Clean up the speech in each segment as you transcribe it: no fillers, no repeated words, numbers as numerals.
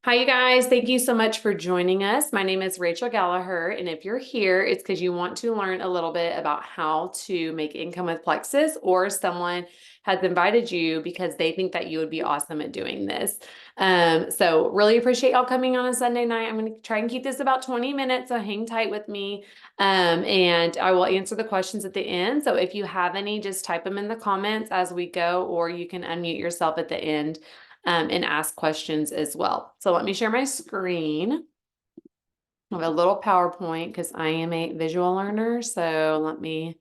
Hi, you guys. Thank you so much for joining us. My name is Rachel Gallagher, and if you're here, it's because you want to learn a little bit about how to make income with Plexus, or someone has invited you because they think that you would be awesome at doing this. So really appreciate y'all coming on a Sunday night. I'm going to try and keep this about 20 minutes, so hang tight with me. And I will answer the questions at the end. So if you have any, just type them in the comments as we go, or you can unmute yourself at the end and ask questions as well. So let me share my screen. I have a little PowerPoint because I am a visual learner. So let me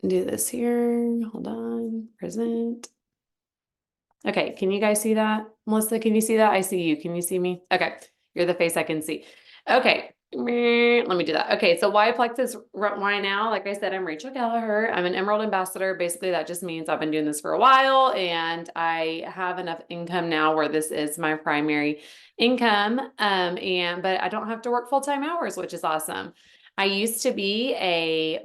do this here. Hold on, present. Okay, can you guys see that? Melissa, can you see that? I see you. Can you see me? Okay, you're the face I can see. Okay, let me do that. Okay, so why Plexus? Why now? Like I said, I'm Rachel Gallagher. I'm an Emerald Ambassador. Basically, that just means I've been doing this for a while and I have enough income now where this is my primary income. But I don't have to work full-time hours, which is awesome. I used to be a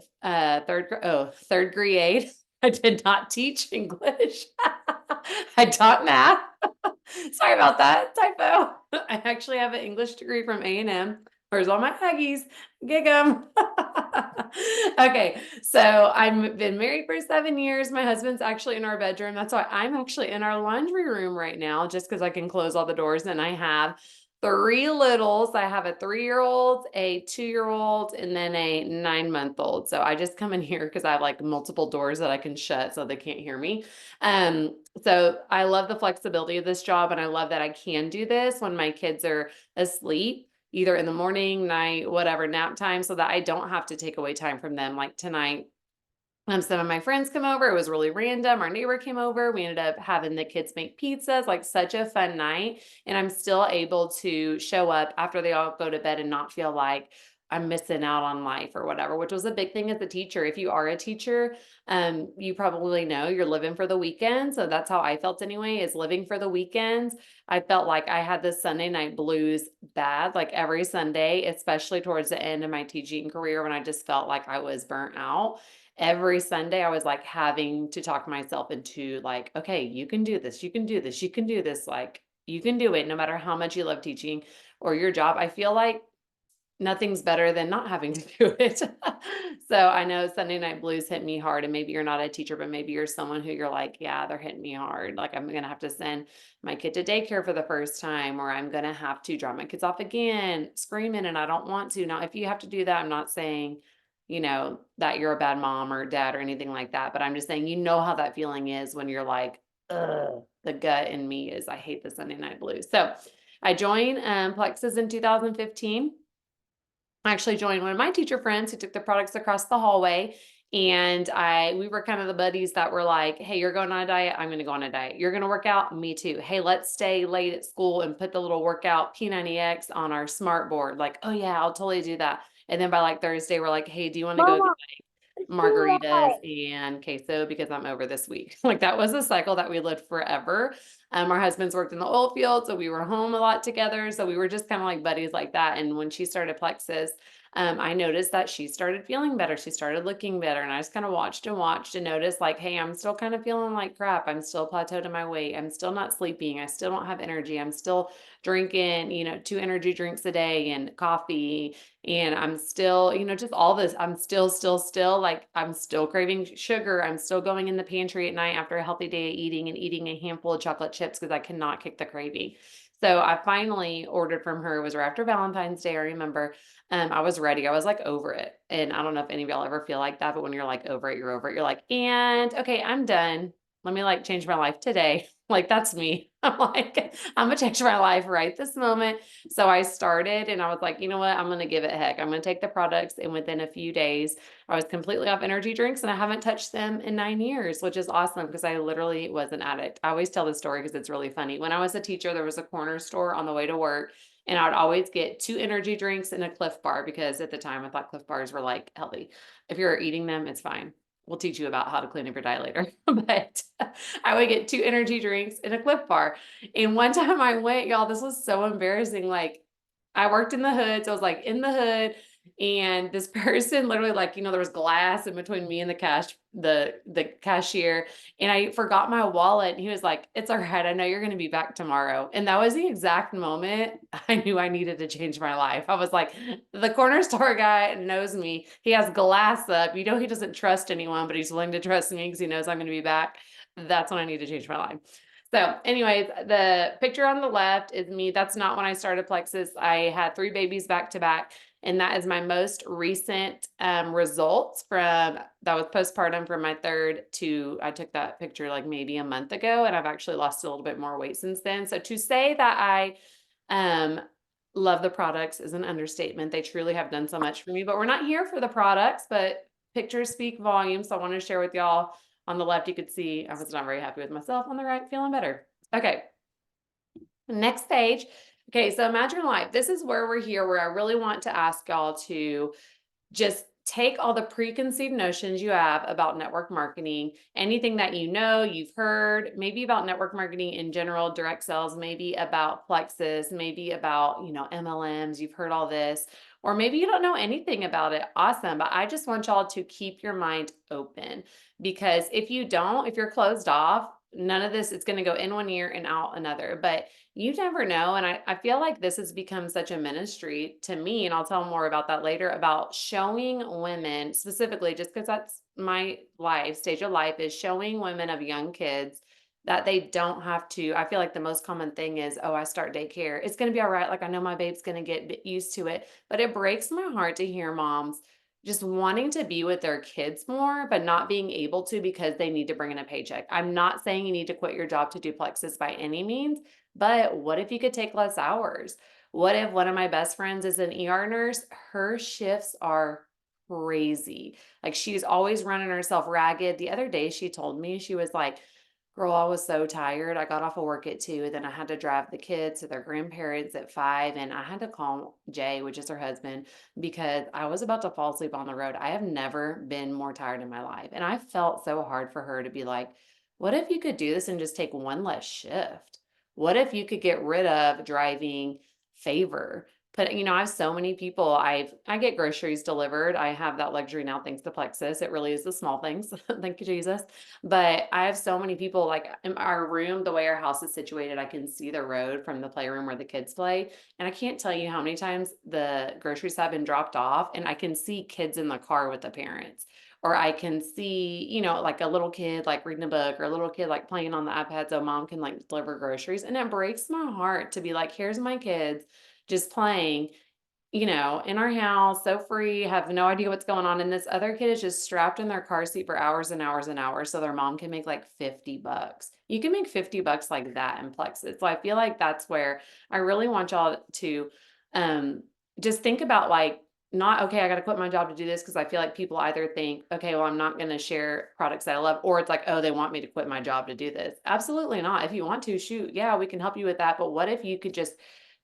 third grade. I did not teach English. I taught math. Sorry about that typo. I actually have an English degree from A&M. Where's all my Aggies? Gig 'em. Okay, so I've been married for 7 years. My husband's actually in our bedroom. That's why I'm actually in our laundry room right now, just because I can close all the doors. And I have three littles. I have a 3-year-old, a 2-year-old, and then a 9-month-old. So I just come in here because I have like multiple doors that I can shut so they can't hear me. So I love the flexibility of this job, and I love that I can do this when my kids are asleep, either in the morning, night, whatever, nap time, so that I don't have to take away time from them. Like tonight, some of my friends come over. It was really random. Our neighbor came over. We ended up having the kids make pizzas, like such a fun night. And I'm still able to show up after they all go to bed and not feel like I'm missing out on life or whatever, which was a big thing as a teacher. If you are a teacher, you probably know you're living for the weekend. So that's how I felt anyway, is living for the weekends. I felt like I had this Sunday night blues bad, like every Sunday, especially towards the end of my teaching career when I just felt like I was burnt out. Every Sunday I was like having to talk myself into like, okay, you can do this, you can do this, you can do this, like you can do it no matter how much you love teaching or your job. I feel like nothing's better than not having to do it. So I know Sunday night blues hit me hard, and maybe you're not a teacher, but maybe you're someone who you're like, yeah, they're hitting me hard. Like I'm going to have to send my kid to daycare for the first time, or I'm going to have to drop my kids off again, screaming, and I don't want to. Now, if you have to do that, I'm not saying, that you're a bad mom or dad or anything like that, but I'm just saying, how that feeling is when you're like, ugh, the gut in me is I hate the Sunday night blues. So I joined Plexus in 2015. I actually joined one of my teacher friends who took the products across the hallway. And we were kind of the buddies that were like, hey, you're going on a diet. I'm going to go on a diet. You're going to work out. Me too. Hey, let's stay late at school and put the little workout P90X on our smart board. Like, oh yeah, I'll totally do that. And then by like Thursday, we're like, hey, do you want to go Mama, it's too margaritas late. and queso because I'm over this week? Like that was a cycle that we lived forever. Our husbands worked in the oil field, so we were home a lot together. So we were just kind of like buddies like that. And when she started Plexus, I noticed that she started feeling better. She started looking better. And I just kind of watched and watched and noticed like, hey, I'm still kind of feeling like crap. I'm still plateaued in my weight. I'm still not sleeping. I still don't have energy. I'm still drinking, 2 energy drinks a day and coffee. And I'm still, just all this. I'm still like, I'm still craving sugar. I'm still going in the pantry at night after a healthy day of eating and eating a handful of chocolate chips because I cannot kick the craving. So I finally ordered from her. It was right after Valentine's Day. I remember I was ready. I was like over it. And I don't know if any of y'all ever feel like that, but when you're like over it, you're over it. You're like, and okay, I'm done. Let me like change my life today. Like that's me. I'm like, I'm gonna change my life right this moment. So I started and I was like, you know what? I'm going to give it a heck. I'm going to take the products. And within a few days, I was completely off energy drinks and I haven't touched them in 9 years, which is awesome because I literally was an addict. I always tell this story because it's really funny. When I was a teacher, there was a corner store on the way to work. And I'd always get 2 energy drinks and a Cliff Bar because at the time I thought Cliff Bars were like healthy. If you're eating them, it's fine. We'll teach you about how to clean up your diet later. But I would get 2 energy drinks and a Cliff Bar. And one time I went, y'all, this was so embarrassing. Like I worked in the hood. So I was like in the hood And this person literally, like, there was glass in between me and the cashier, and I forgot my wallet, and he was like, "It's all right, I know you're gonna be back tomorrow." And that was the exact moment I knew I needed to change my life. I was like, the corner store guy knows me. He has glass up. He doesn't trust anyone, but he's willing to trust me because he knows I'm gonna be back. That's when I need to change my life. So, anyways, the picture on the left is me. That's not when I started Plexus. I had 3 babies back to back, and that is my most recent results from that was postpartum from my third to I took that picture like maybe a month ago, and I've actually lost a little bit more weight since then. So to say that I um love the products is an understatement. They truly have done so much for me, but we're not here for the products, but pictures speak volumes. So I want to share with y'all. On the left, you could see I was not very happy with myself. On the right, feeling better. Okay, next page. Okay, so imagine life. This is where we're here, where I really want to ask y'all to just take all the preconceived notions you have about network marketing, anything that you've heard, maybe about network marketing in general, direct sales, maybe about Plexus, maybe about, MLMs, you've heard all this, or maybe you don't know anything about it. Awesome. But I just want y'all to keep your mind open because if you're closed off, none of this, it's going to go in one ear and out another. But you never know. And I feel like this has become such a ministry to me, and I'll tell more about that later, about showing women specifically, just because that's my stage of life, is showing women of young kids that they don't have to. I feel like the most common thing is, oh, I start daycare. It's going to be all right. Like, I know my babe's going to get used to it. But it breaks my heart to hear moms just wanting to be with their kids more, but not being able to because they need to bring in a paycheck. I'm not saying you need to quit your job to do Plexus by any means, but what if you could take less hours? What if one of my best friends is an ER nurse? Her shifts are crazy. Like she's always running herself ragged. The other day she told me, she was like, girl, I was so tired. I got off of work at 2, then I had to drive the kids to their grandparents at 5, and I had to call Jay, which is her husband, because I was about to fall asleep on the road. I have never been more tired in my life. And I felt so hard for her to be like, what if you could do this and just take one less shift? What if you could get rid of driving favor? But I have so many people. I get groceries delivered. I have that luxury now thanks to Plexus. It really is the small things. Thank you, Jesus. But I have so many people, like in our room, the way our house is situated, I can see the road from the playroom where the kids play. And I can't tell you how many times the groceries have been dropped off and I can see kids in the car with the parents. Or I can see, like a little kid like reading a book or a little kid like playing on the iPad so mom can like deliver groceries. And it breaks my heart to be like, here's my kids just playing, in our house, so free, have no idea what's going on. And this other kid is just strapped in their car seat for hours and hours and hours. So their mom can make like $50. You can make $50 like that in Plexus. So I feel like that's where I really want y'all to just think about like, not, okay, I got to quit my job to do this because I feel like people either think, okay, well, I'm not going to share products that I love, or it's like, oh, they want me to quit my job to do this. Absolutely not. If you want to, shoot, yeah, we can help you with that. But what if you could just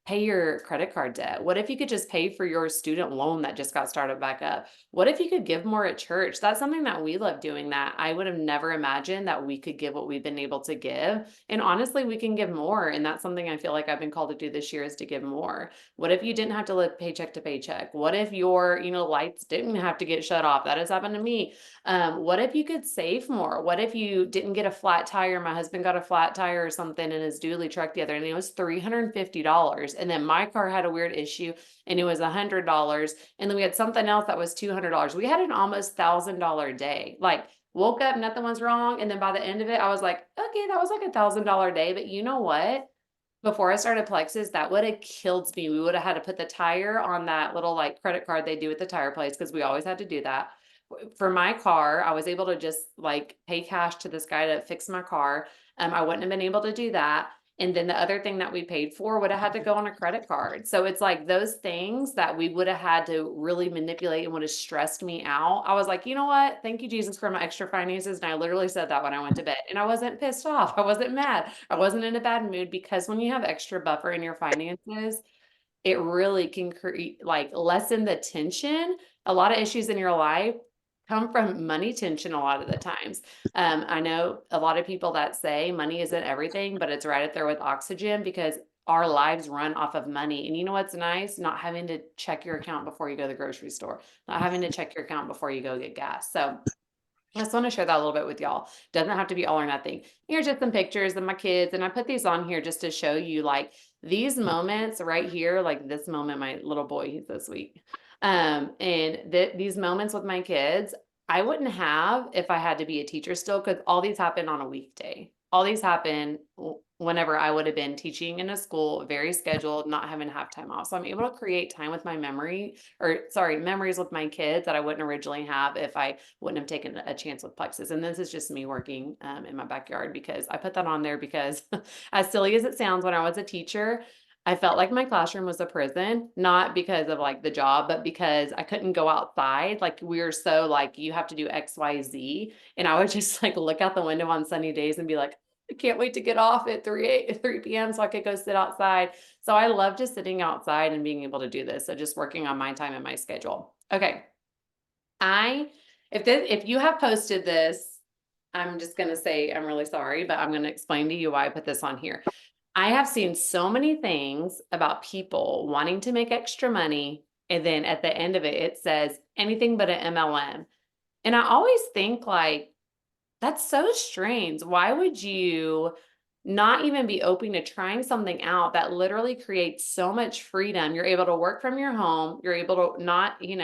pay your credit card debt? What if you could just pay for your student loan that just got started back up? What if you could give more at church? That's something that we love doing that I would have never imagined that we could give what we've been able to give. And honestly, we can give more. And that's something I feel like I've been called to do this year, is to give more. What if you didn't have to live paycheck to paycheck? What if your, lights didn't have to get shut off? That has happened to me. What if you could save more? What if you didn't get a flat tire? My husband got a flat tire or something in his dually truck the other day, and it was $350. And then my car had a weird issue and it was $100. And then we had something else that was $200. We had an almost $1,000 day. Like, woke up, nothing was wrong. And then by the end of it, I was like, okay, that was like $1,000 day. But you know what? Before I started Plexus, that would have killed me. We would have had to put the tire on that little like credit card they do at the tire place, because we always had to do that. For my car, I was able to just like pay cash to this guy to fix my car. I wouldn't have been able to do that. And then the other thing that we paid for would have had to go on a credit card. So it's like those things that we would have had to really manipulate and would have stressed me out. I was like, you know what? Thank you, Jesus, for my extra finances. And I literally said that when I went to bed, and I wasn't pissed off. I wasn't mad. I wasn't in a bad mood, because when you have extra buffer in your finances, it really can create like lessen the tension. A lot of issues in your life come from money tension a lot of the times. I know a lot of people that say money isn't everything, but it's right up there with oxygen, because our lives run off of money. And you know what's nice? Not having to check your account before you go to the grocery store, not having to check your account before you go get gas. So I just want to share that a little bit with y'all. Doesn't have to be all or nothing. Here's just some pictures of my kids, and I put these on here just to show you like these moments right here, like this moment, my little boy, he's so sweet. And these moments with my kids, I wouldn't have if I had to be a teacher still, because all these happen on a weekday. All these happen whenever I would have been teaching in a school, very scheduled, not having to have time off. So I'm able to create time with my memories with my kids that I wouldn't originally have if I wouldn't have taken a chance with Plexus. And this is just me working in my backyard, because I put that on there because as silly as it sounds, when I was a teacher, I felt like my classroom was a prison, not because of like the job, but because I couldn't go outside. Like we were so like, you have to do X, Y, Z. And I would just like look out the window on sunny days and be like, I can't wait to get off at 3 p.m. so I could go sit outside. So I love just sitting outside and being able to do this. So just working on my time and my schedule. Okay. If you have posted this, I'm just going to say I'm really sorry, but I'm going to explain to you why I put this on here. I have seen so many things about people wanting to make extra money, and then at the end of it, it says anything but an MLM. And I always think like, that's so strange. Why would you not even be open to trying something out that literally creates so much freedom? You're able to work from your home. You're able to not, you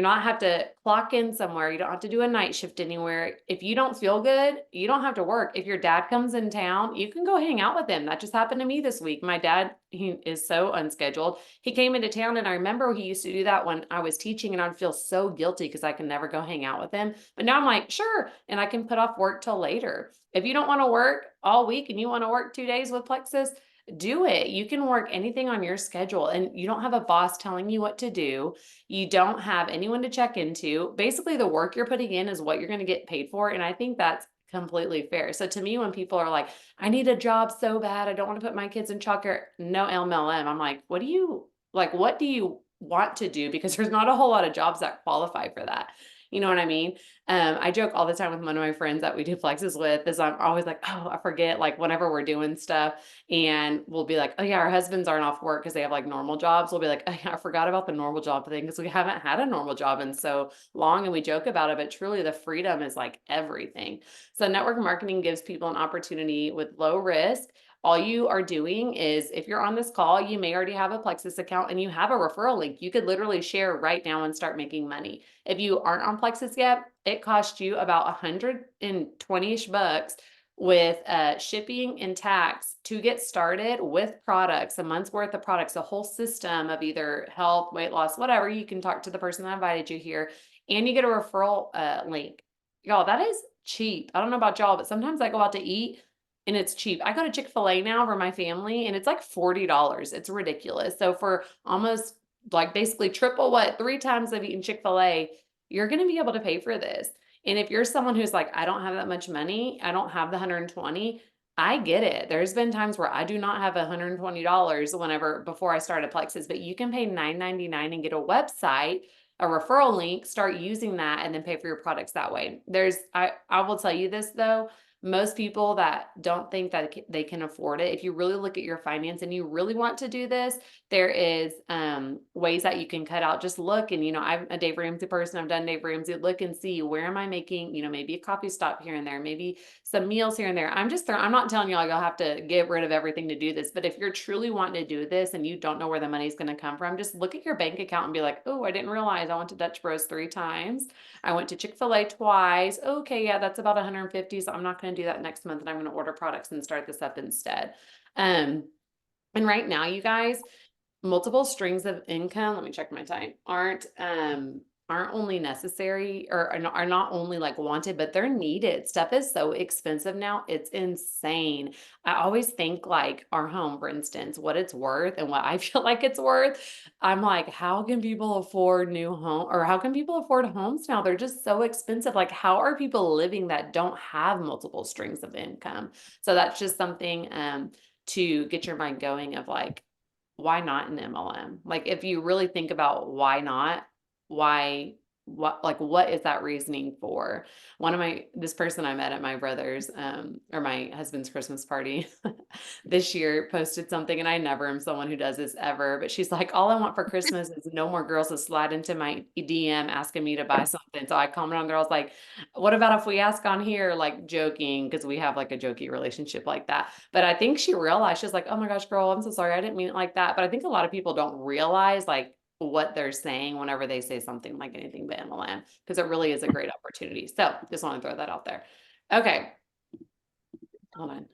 not have to clock in somewhere. You don't have to do a night shift anywhere. If you don't feel good, you don't have to work. If your dad comes in town, you can go hang out with him. That just happened to me this week. My dad, he is so unscheduled. He came into town, and I remember he used to do that when I was teaching, and I'd feel so guilty because I can never go hang out with him. But now I'm like, sure. And I can put off work till later. If you don't want to work all week and you want to work 2 days with Plexus, do it. You can work anything on your schedule, and you don't have a boss telling you what to do. You don't have anyone to check into. Basically, the work you're putting in is what you're going to get paid for. And I think that's completely fair. So to me, when people are like, I need a job so bad, I don't want to put my kids in childcare, no MLM. I'm like, what do you want to do? Because there's not a whole lot of jobs that qualify for that. You know what I mean? I joke all the time with one of my friends that we do Plexus with, is I'm always like, oh, I forget, like whenever we're doing stuff, and we'll be like, oh yeah, our husbands aren't off work because they have like normal jobs. We'll be like, oh yeah, I forgot about the normal job thing because we haven't had a normal job in so long, and we joke about it, but truly the freedom is like everything. So network marketing gives people an opportunity with low risk. All you are doing is, if you're on this call, you may already have a Plexus account and you have a referral link. You could literally share right now and start making money. If you aren't on Plexus yet, it costs you about $120-ish bucks with shipping and tax to get started with products, a month's worth of products, a whole system of either health, weight loss, whatever. You can talk to the person that invited you here, and you get a referral link. Y'all, that is cheap. I don't know about y'all, but sometimes I go out to eat and it's cheap. I go to Chick-fil-A now for my family, and it's like $40. It's ridiculous. So for almost like basically triple what 3 times I've eaten Chick-fil-A, you're going to be able to pay for this. And if you're someone who's like, I don't have that much money, I don't have the 120, I get it. There's been times where I do not have $120 before I started Plexus, but you can pay $9.99 and get a website, a referral link, start using that, and then pay for your products that way. I will tell you this though, most people that don't think that they can afford it, if you really look at your finance and you really want to do this, there is ways that you can cut out. Just look, and I'm a Dave Ramsey person. I've done Dave Ramsey. Look and see, where am I making, maybe a coffee stop here and there, maybe some meals here and there. I'm not telling y'all you'll have to get rid of everything to do this, but if you're truly wanting to do this and you don't know where the money's going to come from, just look at your bank account and be like, oh, I didn't realize I went to Dutch Bros 3 times. I went to Chick-fil-A twice. Okay, yeah, that's about 150. So I'm not going to do that next month, and I'm going to order products and start this up instead. And right now, you guys, multiple streams of income, let me check my time, aren't only necessary, or are not only like wanted, but they're needed. Stuff is so expensive now. It's insane. I always think like our home, for instance, what it's worth and what I feel like it's worth. I'm like, how can people afford new home, or how can people afford homes now? They're just so expensive. Like, how are people living that don't have multiple streams of income? So that's just something to get your mind going of like, why not an MLM? Like, if you really think about why not, why what is that reasoning for? This person I met at my brother's, or my husband's Christmas party this year posted something, and I never am someone who does this ever, but she's like, all I want for Christmas is no more girls to slide into my DM asking me to buy something. So I commented on there, I was like, what about if we ask on here, like joking, because we have like a jokey relationship like that. But I think she realized, she's like, oh my gosh, girl, I'm so sorry. I didn't mean it like that. But I think a lot of people don't realize like what they're saying whenever they say something like anything but MLM, because it really is a great opportunity. So just want to throw that out there. Okay. Hold on.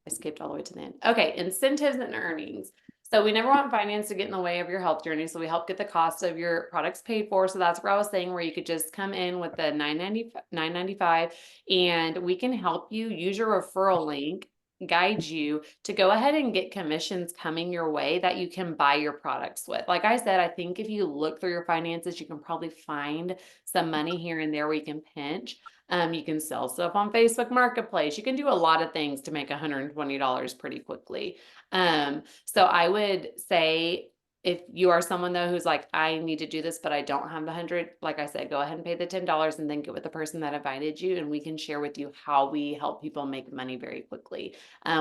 I skipped all the way to the end. Okay. Incentives and earnings. So we never want finance to get in the way of your health journey. So we help get the cost of your products paid for. So that's where I was saying, where you could just come in with the $9.95 and we can help you use your referral link, guide you to go ahead and get commissions coming your way that you can buy your products with. Like I said, I think if you look through your finances, you can probably find some money here and there where you can pinch. You can sell stuff on Facebook Marketplace. You can do a lot of things to make $120 pretty quickly. So I would say, if you are someone though who's like, I need to do this, but I don't have the 100, like I said, go ahead and pay the $10 and then get with the person that invited you, and we can share with you how we help people make money very quickly.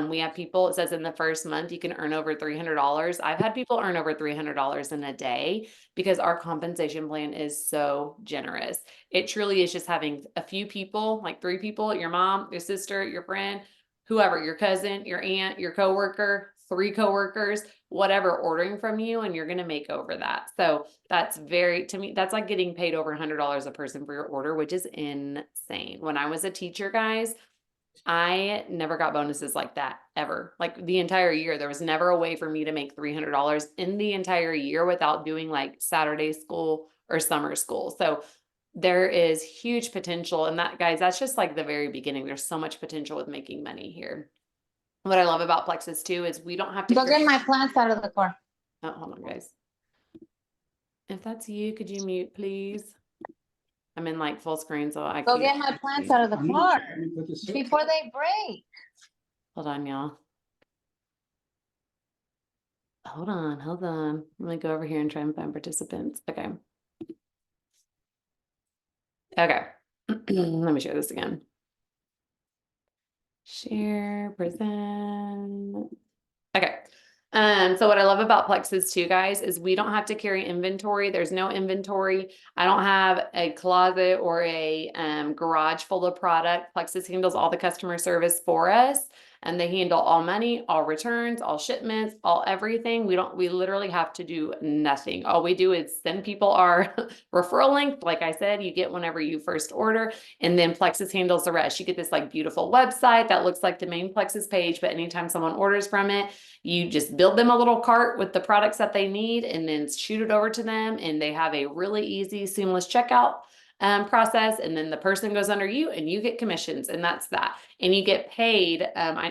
We have people, it says in the first month, you can earn over $300. I've had people earn over $300 in a day because our compensation plan is so generous. It truly is just having a few people, like 3 people, your mom, your sister, your friend, whoever, your cousin, your aunt, your coworker, 3 coworkers, whatever, ordering from you, and you're going to make over that. So that's to me, that's like getting paid over $100 a person for your order, which is insane. When I was a teacher, guys, I never got bonuses like that ever. Like the entire year, there was never a way for me to make $300 in the entire year without doing like Saturday school or summer school. So there is huge potential. And that, guys, that's just like the very beginning. There's so much potential with making money here. What I love about Plexus too is we don't have to Go get my plants out of the car. Oh, hold on, guys. If that's you, could you mute, please? I'm in like full screen, so I Go can't get my plants out of the car before they break. Hold on, y'all. Hold on. Let me go over here and try and find participants. Okay. Okay. Let me share this again. Share, present. Okay. So what I love about Plexus too, guys, is we don't have to carry inventory. There's no inventory. I don't have a closet or a garage full of product. Plexus handles all the customer service for us, and they handle all money, all returns, all shipments, all everything. We literally have to do nothing. All we do is send people our referral link. Like I said, you get whenever you first order, and then Plexus handles the rest. You get this like beautiful website that looks like the main Plexus page, but anytime someone orders from it, you just build them a little cart with the products that they need and then shoot it over to them, and they have a really easy, seamless checkout process. And then the person goes under you and you get commissions, and that's that. And you get paid.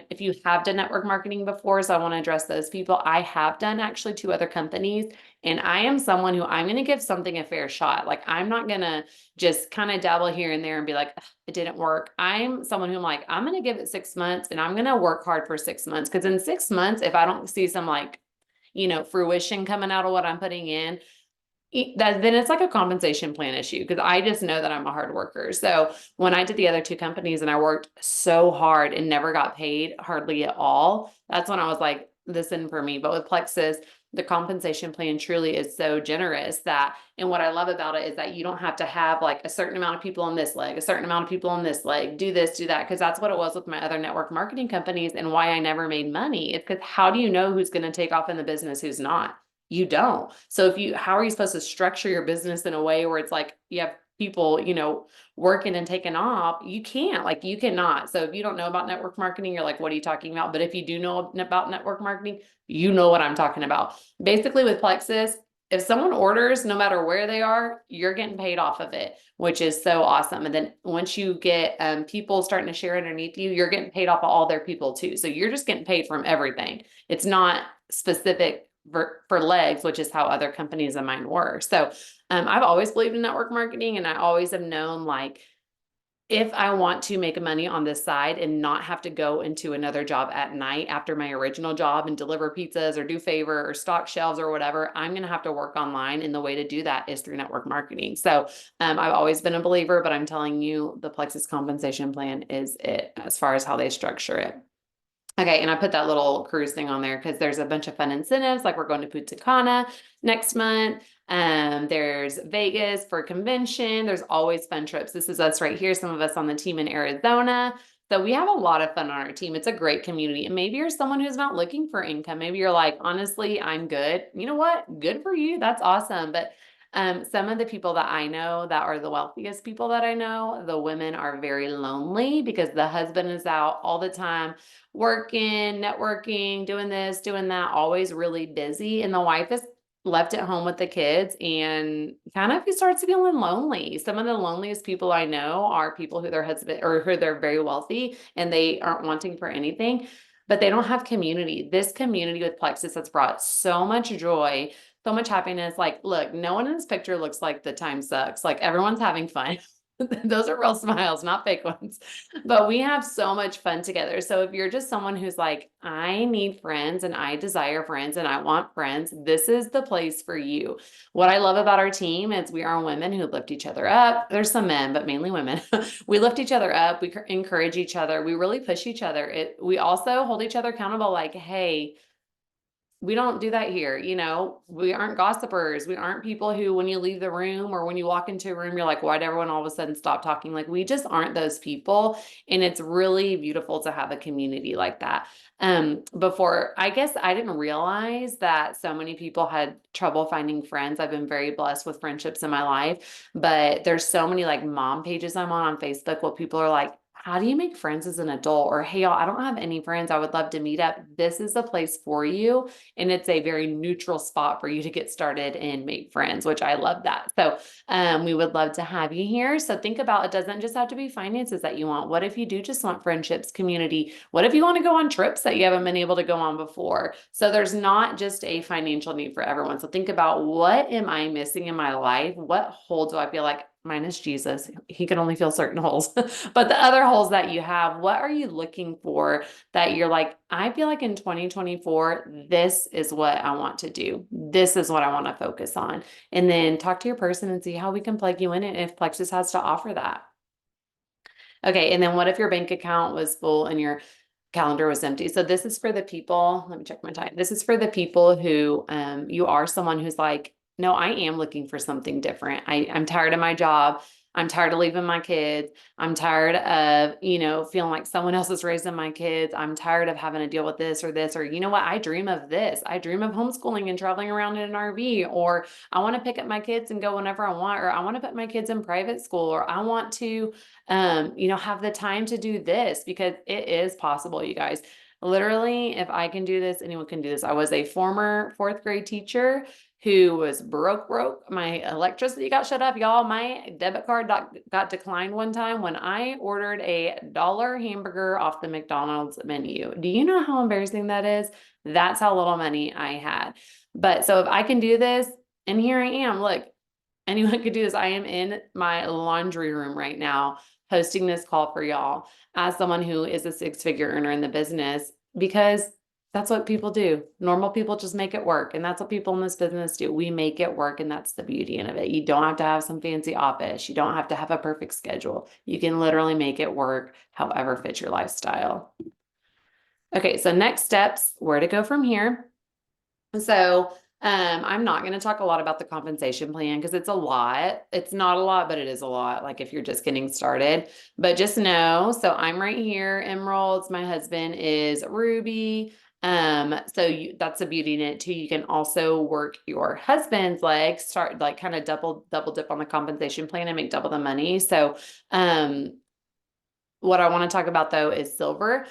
If you have done network marketing before, so I want to address those people. I have done actually 2 other companies, and I am someone who I'm going to give something a fair shot. Like I'm not going to just kind of dabble here and there and be like, it didn't work. I'm someone who I'm like, I'm going to give it 6 months and I'm going to work hard for 6 months. Cause in 6 months, if I don't see some like, fruition coming out of what I'm putting in, then it's like a compensation plan issue, because I just know that I'm a hard worker. So when I did the other 2 companies and I worked so hard and never got paid hardly at all, that's when I was like, this isn't for me. But with Plexus, the compensation plan truly is so generous and what I love about it is that you don't have to have like a certain amount of people on this leg, a certain amount of people on this leg, do this, do that. Cause that's what it was with my other network marketing companies, and why I never made money. It's because how do you know who's going to take off in the business, who's not? You don't. So how are you supposed to structure your business in a way where it's like you have people, working and taking off? You can't, like, you cannot. So if you don't know about network marketing, you're like, what are you talking about? But if you do know about network marketing, you know what I'm talking about. Basically with Plexus, if someone orders, no matter where they are, you're getting paid off of it, which is so awesome. And then once you get people starting to share underneath you, you're getting paid off of all their people too. So you're just getting paid from everything. It's not specific for legs, which is how other companies of mine were. So I've always believed in network marketing, and I always have known like if I want to make money on this side and not have to go into another job at night after my original job and deliver pizzas or do favor or stock shelves or whatever, I'm going to have to work online. And the way to do that is through network marketing. So I've always been a believer, but I'm telling you, the Plexus compensation plan is it as far as how they structure it. Okay, and I put that little cruise thing on there because there's a bunch of fun incentives, like we're going to Punta Cana next month. There's Vegas for a convention. There's always fun trips. This is us right here, some of us on the team in Arizona. So we have a lot of fun on our team. It's a great community. And maybe you're someone who's not looking for income. Maybe you're like, honestly, I'm good. You know what? Good for you. That's awesome. But some of the people that I know that are the wealthiest people that I know, the women are very lonely because the husband is out all the time working, networking, doing this, doing that, always really busy. And the wife is left at home with the kids and kind of starts feeling lonely. Some of the loneliest people I know are people who their husband or who they're very wealthy and they aren't wanting for anything, but they don't have community. This community with Plexus has brought so much joy, so much happiness. Like, look, no one in this picture looks like the time sucks. Like everyone's having fun. Those are real smiles, not fake ones. But we have so much fun together. So if you're just someone who's like, I need friends and I desire friends and I want friends, this is the place for you. What I love about our team is we are women who lift each other up. There's some men, but mainly women. We lift each other up. We encourage each other. We really push each other. We also hold each other accountable like, hey, we don't do that here. You know, we aren't gossipers. We aren't people who, when you leave the room or when you walk into a room, you're like, why'd everyone all of a sudden stop talking? Like, we just aren't those people. And it's really beautiful to have a community like that. Before, I guess I didn't realize that so many people had trouble finding friends. I've been very blessed with friendships in my life, but there's so many like mom pages I'm on Facebook where people are like, how do you make friends as an adult? Or, hey, y'all, I don't have any friends. I would love to meet up. This is a place for you. And it's a very neutral spot for you to get started and make friends, which I love that. So we would love to have you here. So think about, it doesn't just have to be finances that you want. What if you do just want friendships, community? What if you want to go on trips that you haven't been able to go on before? So there's not just a financial need for everyone. So think about, what am I missing in my life? What hole do I feel like, minus Jesus, he can only fill certain holes, but the other holes that you have, what are you looking for that you're like, I feel like in 2024, this is what I want to do. This is what I want to focus on. And then talk to your person and see how we can plug you in and if Plexus has to offer that. Okay. And then what if your bank account was full and your calendar was empty? So this is for the people, let me check my time. This is for the people who, you are someone who's like, no, I am looking for something different. I'm tired of my job. I'm tired of leaving my kids. I'm tired of, feeling like someone else is raising my kids. I'm tired of having to deal with this, or you know what? I dream of this. I dream of homeschooling and traveling around in an RV, or I want to pick up my kids and go whenever I want, or I want to put my kids in private school, or I want to, have the time to do this, because it is possible, you guys. Literally, if I can do this, anyone can do this. I was a former fourth grade teacher who was broke. My electricity got shut off. Y'all, my debit card got declined one time when I ordered a $1 hamburger off the McDonald's menu. Do you know how embarrassing that is? That's how little money I had. But so if I can do this, and here I am, look, anyone could do this. I am in my laundry room right now, hosting this call for y'all as someone who is a six-figure earner in the business, because that's what people do. Normal people just make it work. And that's what people in this business do. We make it work. And that's the beauty of it. You don't have to have some fancy office. You don't have to have a perfect schedule. You can literally make it work however fits your lifestyle. Okay, so next steps, where to go from here. So I'm not going to talk a lot about the compensation plan because it's a lot. It's not a lot, but it is a lot. Like if you're just getting started, but just know, so I'm right here, Emeralds. My husband is Ruby. That's a beauty in it too. You can also work your husband's legs, start like kind of double dip on the compensation plan and make double the money. So, what I want to talk about though is silver.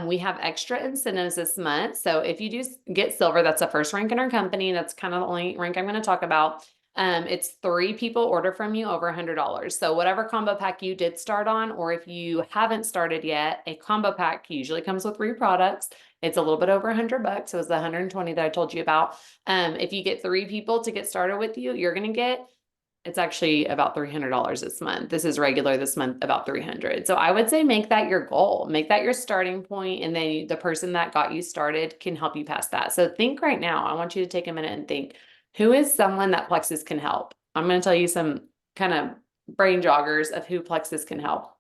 We have extra incentives this month. So if you do get silver, that's the first rank in our company. That's kind of the only rank I'm going to talk about. It's 3 people order from you over $100. So whatever combo pack you did start on, or if you haven't started yet, a combo pack usually comes with 3 products. It's a little bit over $100. So it's the 120 that I told you about. If you get 3 people to get started with you, you're going to get It's actually about $300 this month. This is regular this month, about 300. So I would say make that your goal, make that your starting point, and then the person that got you started can help you past that. So think right now. I want you to take a minute and think, who is someone that Plexus can help? I'm going to tell you some kind of brain joggers of who Plexus can help.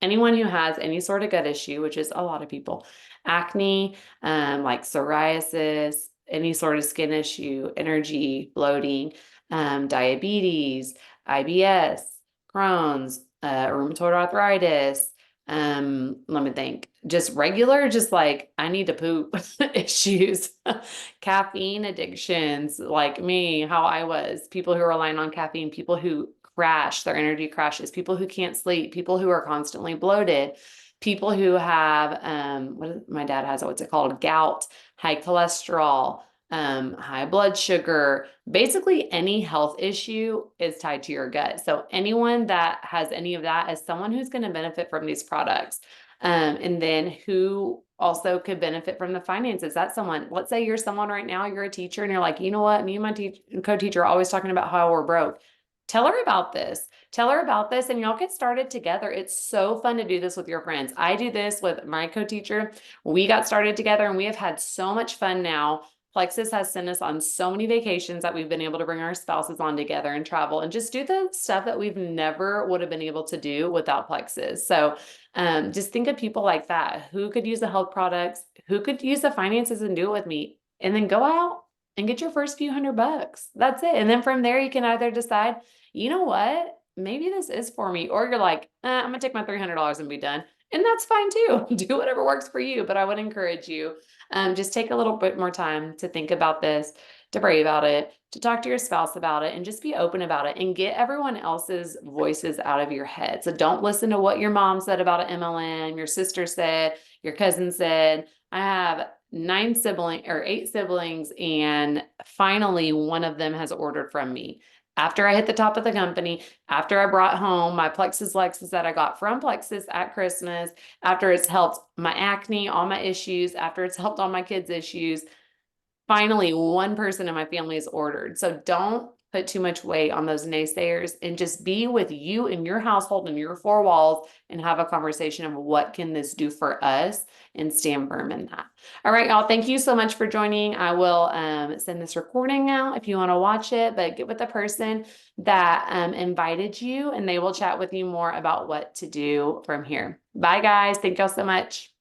Anyone who has any sort of gut issue, which is a lot of people, acne, like psoriasis, any sort of skin issue, energy, bloating, diabetes, IBS, Crohn's, rheumatoid arthritis. Let me think. Just regular, just like I need to poop issues, caffeine addictions, like me, how I was, people who are relying on caffeine, people who crash, their energy crashes, people who can't sleep, people who are constantly bloated, people who have my dad has, what's it called? Gout, high cholesterol, high blood sugar. Basically, any health issue is tied to your gut. So anyone that has any of that is someone who's going to benefit from these products. And then who also could benefit from the finances. That's someone, let's say you're someone right now, you're a teacher and you're like, you know what? Me and my co-teacher are always talking about how we're broke. Tell her about this. Tell her about this and y'all get started together. It's so fun to do this with your friends. I do this with my co-teacher. We got started together and we have had so much fun now. Plexus has sent us on so many vacations that we've been able to bring our spouses on together and travel and just do the stuff that we've never would have been able to do without Plexus. So just think of people like that who could use the health products, who could use the finances and do it with me, and then go out and get your first few $100. That's it. And then from there, you can either decide, you know what, maybe this is for me, or you're like, I'm gonna take my $300 and be done. And that's fine too. Do whatever works for you. But I would encourage you, just take a little bit more time to think about this, to pray about it, to talk to your spouse about it, and just be open about it and get everyone else's voices out of your head. So don't listen to what your mom said about an MLM, your sister said, your cousin said. I have 8 siblings, and finally one of them has ordered from me. After I hit the top of the company, after I brought home my Plexus Lexus that I got from Plexus at Christmas, after it's helped my acne, all my issues, after it's helped all my kids' issues, finally one person in my family is ordered. So don't put too much weight on those naysayers and just be with you and your household and your 4 walls and have a conversation of what can this do for us and stand firm in that. All right, y'all, thank you so much for joining. I will send this recording out if you want to watch it, but get with the person that invited you and they will chat with you more about what to do from here. Bye, guys. Thank y'all so much.